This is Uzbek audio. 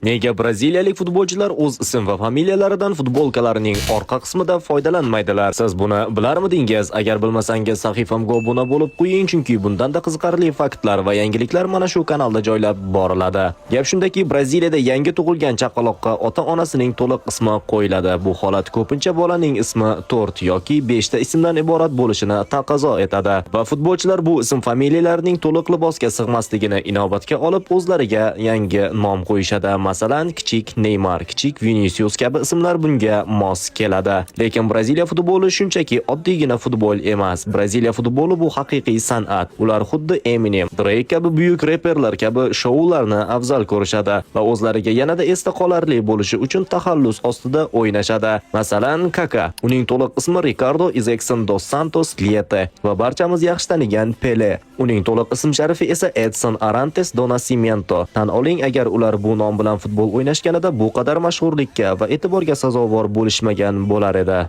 Nega braziliyalik futbolchilar o'z ism va familiyalaridan futbolkalarining orqa qismida foydalanmaydilar? Siz buni bilarmidingiz? Agar bilmasangiz, sahifamga obuna bo'lib qo'ying, chunki bundanda qiziqarli faktlar va yangiliklar mana shu kanalda joylab boriladi. Gap shundaki, Braziliyada yangi tug'ilgan chaqaloqqa ota-onasining to'liq ismi qo'yiladi. Bu holat ko'pincha bolaning ismi 4 yoki 5 ta ismdan iborat bo'lishini taqozo etadi. Va futbolchilar bu ism familiyalarining to'liq libosga sig'masligini inobatga olib, o'zlariga yangi nom qo'yishadi. Masalan, kichik Neymar, kichik Vinicius kabi ismlar bunga mos keladi. Lekin Braziliya futboli shunchaki oddiygina futbol emas. Braziliya futboli bu haqiqiy san'at. Ular xuddi Eminem, Drake kabi buyuk reperlar kabi shoularni afzal ko'rishadi va o'zlariga yanada esda qolarli bo'lishi uchun taxallus ostida o'ynashadi. Masalan, Kaka, uning to'liq ismi Ricardo Izekson dos Santos Liete va barchamiz yaxshi tanigan Pele. Uning to'liq ism sharifi esa Edson Arantes do Nascimento. Tan oling, agar ular bu nom bilan futbol o'ynashganida bu qadar mashhurlikka va e'tiborga sazovor bo'lishmagan bo'lar edi.